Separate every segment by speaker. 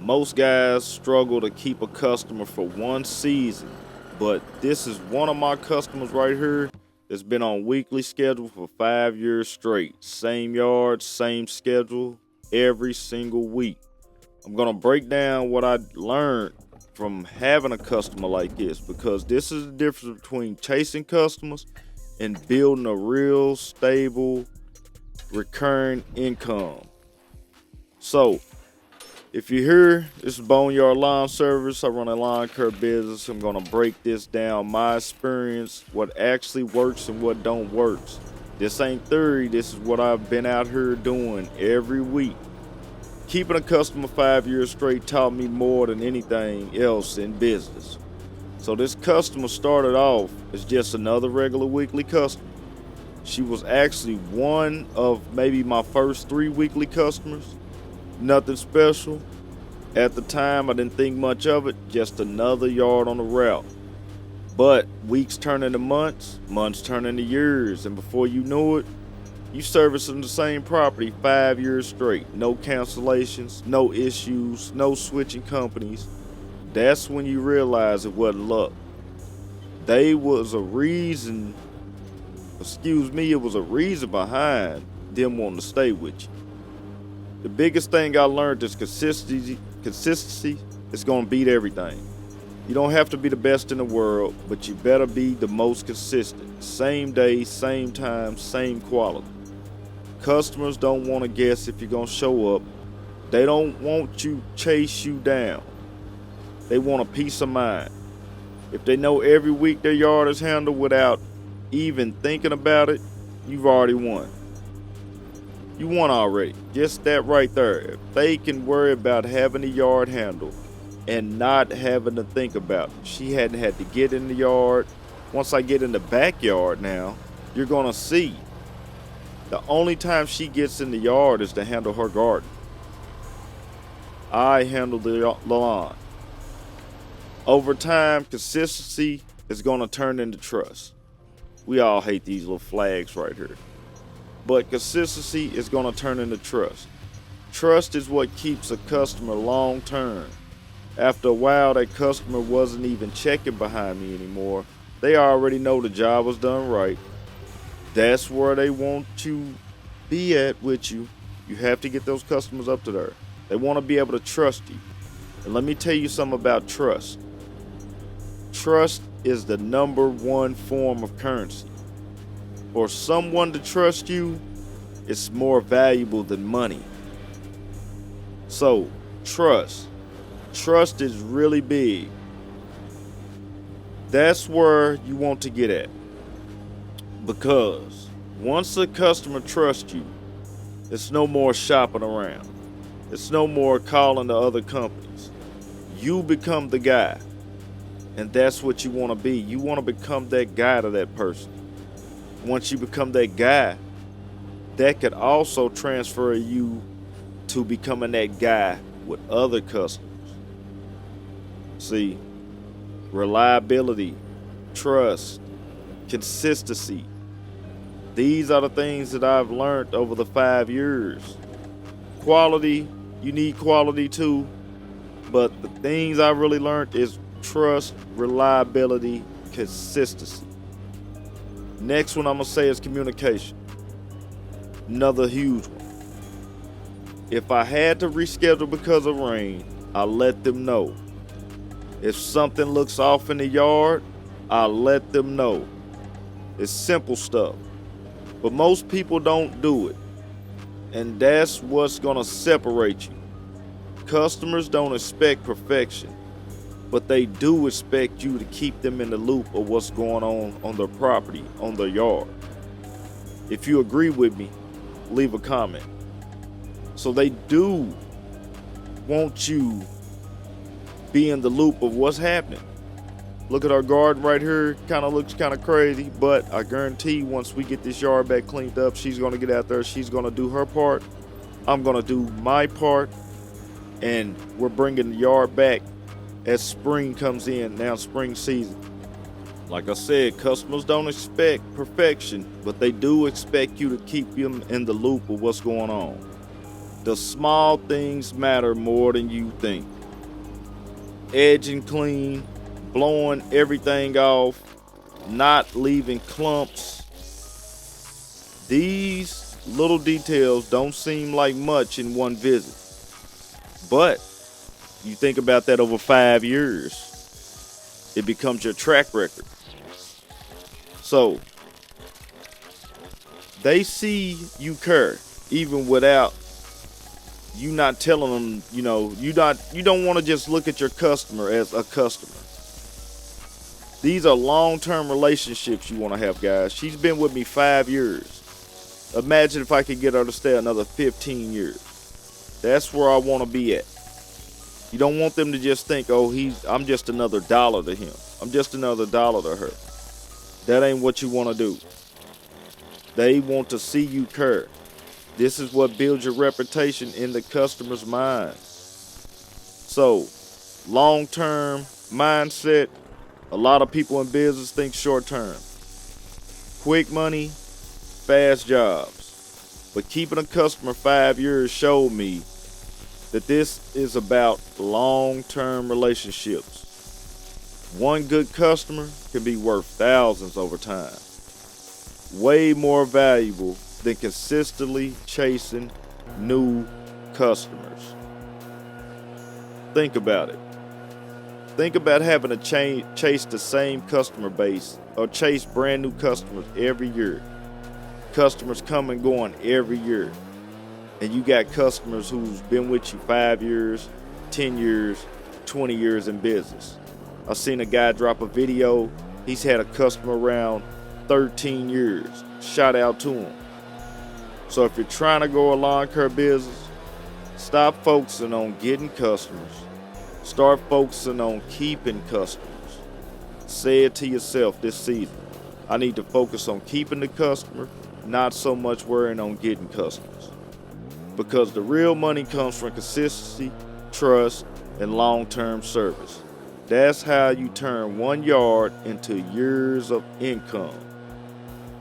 Speaker 1: Most guys struggle to keep a customer for one season, but this is one of my customers right here that's been on weekly schedule for 5 years straight. Same yard, same schedule, every single week. I'm gonna break down what I learned from having a customer like this because this is the difference between chasing customers and building a real stable recurring income. So, if you're here, this is Boneyard Lawn Service. I run a lawn care business. I'm gonna break this down, my experience, what actually works and what don't works. This ain't theory, this is what I've been out here doing every week. Keeping a customer 5 years straight taught me more than anything else in business. So this customer started off as just another regular weekly customer. She was actually one of maybe my first 3 weekly customers. Nothing special. At the time, I didn't think much of it, just another yard on the route. But weeks turn into months, months turn into years, and before you know it, you servicing the same property 5 years straight. No cancellations, no issues, no switching companies. That's when you realize it wasn't luck. It was a reason behind them wanting to stay with you. The biggest thing I learned is consistency is going to beat everything. You don't have to be the best in the world, but you better be the most consistent. Same day, same time, same quality. Customers don't want to guess if you're going to show up. They don't want you chase you down. They want a peace of mind. If they know every week their yard is handled without even thinking about it, you've already won. You won already. Just that right there. If they can worry about having the yard handled and not having to think about it. She hadn't had to get in the yard. Once I get in the backyard now, you're going to see. The only time she gets in the yard is to handle her garden. I handle the lawn. Over time, consistency is going to turn into trust. We all hate these little flags right here. But consistency is going to turn into trust. Trust is what keeps a customer long term. After a while, that customer wasn't even checking behind me anymore. They already know the job was done right. That's where they want you be at with you. You have to get those customers up to there. They want to be able to trust you. And let me tell you something about trust. Trust is the #1 form of currency. For someone to trust you, it's more valuable than money. So, trust. Trust is really big. That's where you want to get at. Because once a customer trusts you, it's no more shopping around. It's no more calling the other companies. You become the guy. And that's what you want to be. You want to become that guy to that person. Once you become that guy, that could also transfer you to becoming that guy with other customers. See, reliability, trust, consistency. These are the things that I've learned over the 5 years. Quality, you need quality too. But the things I really learned is trust, reliability, consistency. Next one I'm going to say is communication. Another huge one. If I had to reschedule because of rain, I let them know. If something looks off in the yard, I let them know. It's simple stuff. But most people don't do it. And that's what's going to separate you. Customers don't expect perfection, but they do expect you to keep them in the loop of what's going on their property, on their yard. If you agree with me, leave a comment. So they do want you be in the loop of what's happening. Look at our garden right here. Kind of looks kind of crazy, but I guarantee once we get this yard back cleaned up, she's going to get out there. She's going to do her part. I'm going to do my part. And we're bringing the yard back as spring comes in, now spring season. Like I said, customers don't expect perfection, but they do expect you to keep them in the loop of what's going on. The small things matter more than you think. Edging clean, blowing everything off, not leaving clumps. These little details don't seem like much in one visit. But you think about that over 5 years, it becomes your track record. So they see you care even without you not telling them, you don't want to just look at your customer as a customer. These are long-term relationships you want to have, guys. She's been with me 5 years. Imagine if I could get her to stay another 15 years. That's where I want to be at. You don't want them to just think, oh, I'm just another dollar to him. I'm just another dollar to her. That ain't what you want to do. They want to see you care. This is what builds your reputation in the customer's mind. So, long-term mindset, a lot of people in business think short-term. Quick money, fast jobs. But keeping a customer 5 years showed me that this is about long-term relationships. One good customer can be worth thousands over time. Way more valuable than consistently chasing new customers. Think about it. Think about having to chase the same customer base or chase brand new customers every year. Customers come and going every year. And you got customers who's been with you 5 years, 10 years, 20 years in business. I seen a guy drop a video. He's had a customer around 13 years. Shout out to him. So if you're trying to grow a lawn care business, stop focusing on getting customers. Start focusing on keeping customers. Say it to yourself this season. I need to focus on keeping the customer, not so much worrying on getting customers. Because the real money comes from consistency, trust, and long-term service. That's how you turn 1 yard into years of income.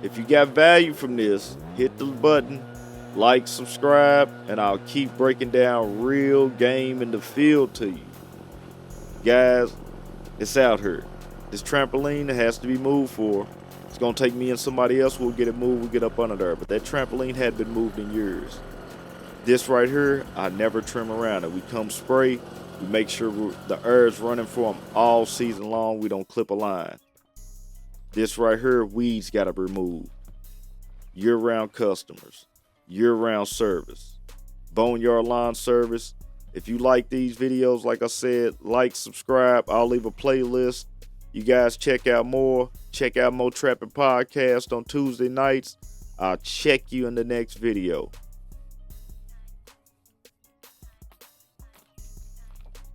Speaker 1: If you got value from this, hit the button, like, subscribe, and I'll keep breaking down real game in the field to you. Guys, it's out here. This trampoline has to be moved for. It's going to take me and somebody else. We'll get it moved. We'll get up under there. But that trampoline had been moved in years. This right here, I never trim around it. We come spray. We make sure the air's running for them all season long. We don't clip a line. This right here, weeds got to be removed. Year-round customers. Year-round service. Boneyard Lawn Service. If you like these videos, like I said, like, subscribe. I'll leave a playlist. You guys check out more. Check out Mo Trapping Podcast on Tuesday nights. I'll check you in the next video.